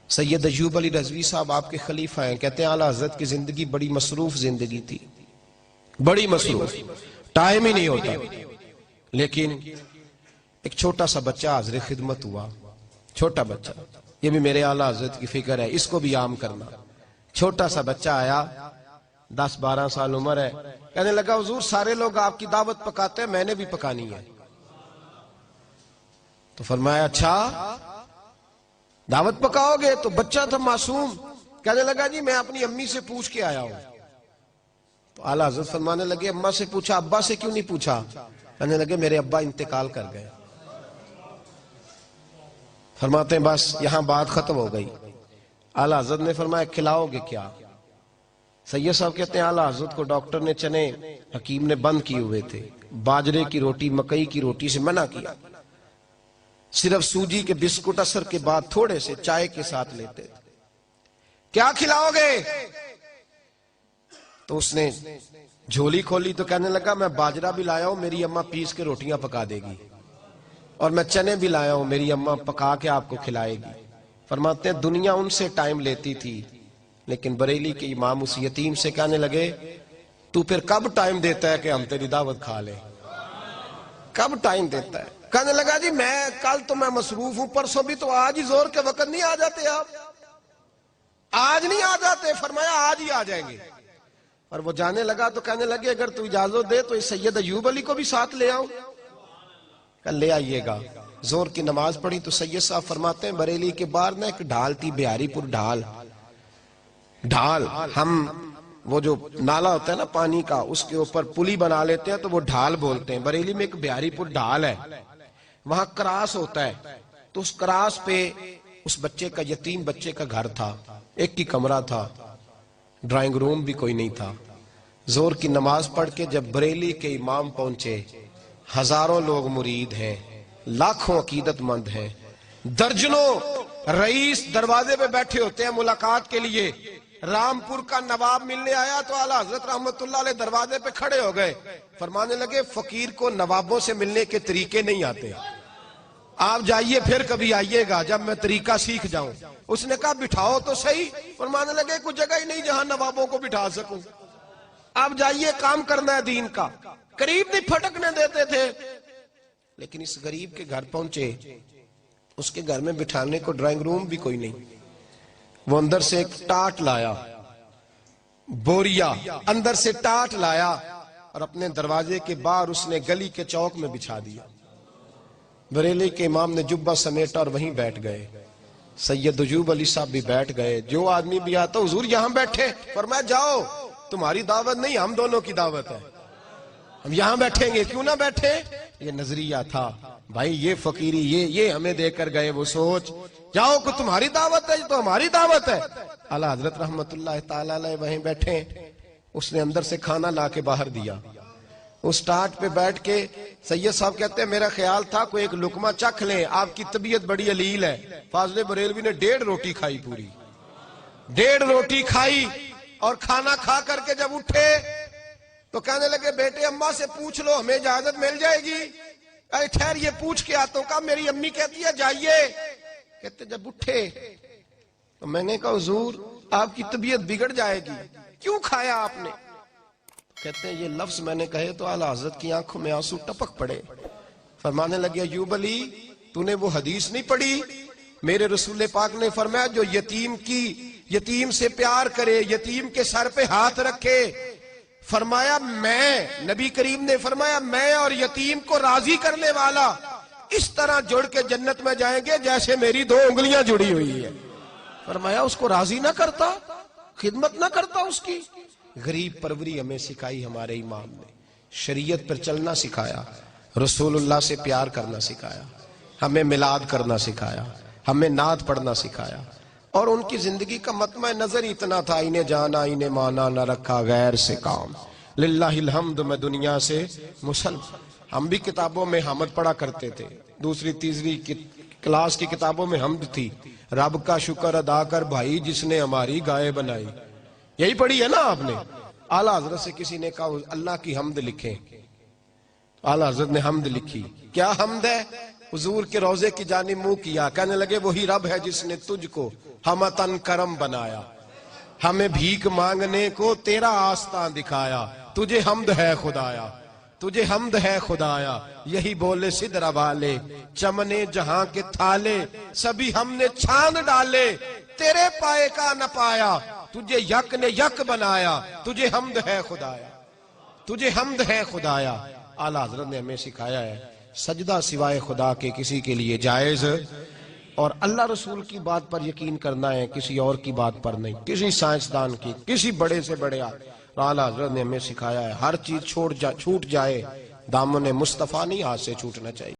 سید ایوب علی رضوی صاحب آپ کے خلیفہ ہیں، کہتے ہیں اعلیٰ حضرت کی زندگی بڑی مصروف زندگی تھی، بڑی مصروف، ٹائم ہی نہیں ہوتا، لیکن ایک چھوٹا سا بچہ حاضر خدمت ہوا، چھوٹا بچہ، یہ بھی میرے اعلیٰ حضرت کی فکر ہے، اس کو بھی عام کرنا۔ چھوٹا سا بچہ آیا، 10-12 سال عمر ہے، کہنے لگا حضور سارے لوگ آپ کی دعوت پکاتے ہیں، میں نے بھی پکانی ہے۔ تو فرمایا اچھا دعوت پکاؤ گے؟ تو بچہ تھا معصوم، کہنے لگا جی میں اپنی امی سے پوچھ کے آیا ہوں۔ تو اعلیٰ حضرت فرمانے لگے اماں سے پوچھا، ابا سے کیوں نہیں پوچھا؟ کہنے لگے میرے ابا انتقال کر گئے۔ فرماتے ہیں بس یہاں بات ختم ہو گئی۔ اعلیٰ حضرت نے فرمایا کھلاؤ گے کیا؟ سید صاحب کہتے ہیں اعلیٰ حضرت کو ڈاکٹر نے چنے حکیم نے بند کیے ہوئے تھے، باجرے کی روٹی مکئی کی روٹی سے منع کیا، صرف سوجی کے بسکٹ اثر کے بعد تھوڑے سے چائے کے ساتھ لیتے تھے۔ کیا کھلاؤ گے؟ تو اس نے جھولی کھولی تو کہنے لگا میں باجرہ بھی لایا ہوں، میری اماں پیس کے روٹیاں پکا دے گی، اور میں چنے بھی لایا ہوں، میری اماں پکا کے آپ کو کھلائے گی۔ فرماتے ہیں دنیا ان سے ٹائم لیتی تھی، لیکن بریلی کے امام اس یتیم سے کہنے لگے تو پھر کب ٹائم دیتا ہے کہ ہم تیری دعوت کھا لیں؟ کب ٹائم دیتا ہے؟ کہنے لگا جی میں کل تو میں مصروف ہوں، پرسوں بھی، تو آج ہی زور کے وقت نہیں آ جاتے آپ؟ آج نہیں آ جاتے؟ فرمایا آج ہی آ جائیں گے۔ اور وہ جانے لگا تو کہنے لگے اگر تو اجازت دے تو اس سید ایوب علی کو بھی ساتھ لے آؤں؟ کہ لے آئیے گا۔ زور کی نماز پڑھی تو سید صاحب فرماتے ہیں بریلی کے باہر نا ایک ڈھال تھی، بہاری پور ڈھال، ہم وہ جو نالا ہوتا ہے نا پانی کا، اس کے اوپر پلی بنا لیتے ہیں تو وہ ڈھال بولتے ہیں۔ بریلی میں ایک بہاری پور ڈھال ہے، وہاں کراس ہوتا ہے، تو اس کراس پہ اس بچے کا، یتیم بچے کا گھر تھا، ایک ہی کمرہ تھا، ڈرائنگ روم بھی کوئی نہیں تھا۔ زور کی نماز پڑھ کے جب بریلی کے امام پہنچے، ہزاروں لوگ مرید ہیں، لاکھوں عقیدت مند ہیں، درجنوں رئیس دروازے پہ بیٹھے ہوتے ہیں ملاقات کے لیے۔ رامپور کا نواب ملنے آیا تو اعلیٰ حضرت رحمت اللہ علیہ دروازے پہ کھڑے ہو گئے، فرمانے لگے فقیر کو نوابوں سے ملنے کے طریقے نہیں آتے، آپ جائیے پھر کبھی آئیے گا جب میں طریقہ سیکھ جاؤں۔ اس نے کہا بٹھاؤ تو صحیح، فرمانے لگے کوئی جگہ ہی نہیں جہاں نوابوں کو بٹھا سکوں، آپ جائیے کام کرنا ہے دین کا۔ قریب نہیں پھٹکنے دیتے تھے، لیکن اس غریب کے گھر پہنچے، اس کے گھر میں بٹھانے کو ڈرائنگ روم بھی کوئی نہیں۔ وہ اندر سے ایک ٹاٹ لایا، بوریا اندر سے ٹاٹ لایا، اور اپنے دروازے کے باہر اس نے گلی کے چوک میں بچھا دیا۔ بریلی کے امام نے جبہ سمیٹا اور وہیں بیٹھ گئے۔ سید ایوب علی صاحب بھی بیٹھ گئے، جو آدمی بھی آتا حضور یہاں بیٹھے، فرمایا جاؤ تمہاری دعوت نہیں ہم دونوں کی دعوت ہے، ہم یہاں بیٹھیں گے، کیوں نہ بیٹھے؟ یہ نظریہ تھا بھائی، یہ فقیری یہ ہمیں دے کر گئے، وہ سوچ جاؤ کو تمہاری دعوت ہے تو ہماری دعوت ہے۔ اعلیٰ حضرت رحمت اللہ تعالی علیہ وہیں بیٹھے، اس نے اندر سے کھانا لا کے باہر دیا، اس ٹاٹ پہ بیٹھ کے سید صاحب کہتے ہیں میرا خیال تھا کوئی ایک لقمہ چکھ لیں، آپ کی طبیعت بڑی علیل ہے۔ فاضل بریلوی نے 1.5 روٹی کھائی، پوری 1.5 روٹی کھائی، اور کھانا کھا کر کے جب اٹھے تو کہنے لگے بیٹے اماں سے پوچھ لو ہمیں اجازت مل جائے گی؟ اے ٹھہر یہ پوچھ کے آتا ہوں۔ کہا میری امی کہتی ہے جائیے۔ کہتے جب اٹھے تو میں نے کہا حضور آپ کی طبیعت بگڑ جائے گی، کیوں کھایا آپ نے؟ کہتے ہیں یہ لفظ میں نے کہے تو اعلیٰ حضرت کی آنکھوں میں آنسو ٹپک پڑے، فرمانے لگے ایوب علی تو نے وہ حدیث نہیں پڑھی؟ میرے رسول پاک نے فرمایا جو یتیم سے پیار کرے، یتیم کے سر پہ ہاتھ رکھے، فرمایا میں، نبی کریم نے فرمایا میں اور یتیم کو راضی کرنے والا اس طرح جڑ کے جنت میں جائیں گے جیسے میری 2 انگلیاں جڑی ہوئی ہیں۔ فرمایا اس کو راضی نہ کرتا، خدمت نہ کرتا اس کی؟ غریب پروری ہمیں سکھائی ہمارے امام نے، شریعت پر چلنا سکھایا، رسول اللہ سے پیار کرنا سکھایا، ہمیں میلاد کرنا سکھایا، ہمیں نعت پڑھنا سکھایا، اور ان کی زندگی کا مطمع نظر اتنا تھا انہیں جانا انہیں مانا نہ رکھا غیر سے کام، للہ الحمد میں دنیا سے مسلم۔ ہم بھی کتابوں میں حمد پڑھا کرتے تھے، 2ری 3ری کلاس کی کتابوں میں حمد تھی، رب کا شکر ادا کر بھائی جس نے ہماری گائے بنائی، یہی پڑھی ہے نا آپ نے؟ اعلیٰ حضرت سے کسی نے کہا اللہ کی حمد لکھیں، اعلیٰ حضرت نے حمد لکھی، کیا حمد ہے؟ حضور کے روزے کی جانب منہ کیا، کہنے لگے وہی رب ہے جس نے تجھ کو ہمتن کرم بنایا، ہمیں بھیک مانگنے کو تیرا آستان دکھایا، تجھے حمد ہے خدایا، تجھے حمد ہے خدایا۔ یہی بولے سدرا والے چمنے جہاں کے تھالے، سبھی ہم نے چھان ڈالے، تیرے پائے کا نہ پایا، تجھے یک نے یک بنایا، تجھے حمد ہے خدایا، تجھے حمد ہے خدایا۔ اعلیٰ حضرت نے ہمیں سکھایا ہے سجدہ سوائے خدا کے کسی کے لیے جائز، اور اللہ رسول کی بات پر یقین کرنا ہے، کسی اور کی بات پر نہیں، کسی سائنسدان کی، کسی بڑے سے بڑے اعلیٰ حضرت نے ہمیں سکھایا ہے ہر چیز چھوٹ جائے، دامن مصطفیٰ نہیں ہاتھ سے چھوٹنا چاہیے۔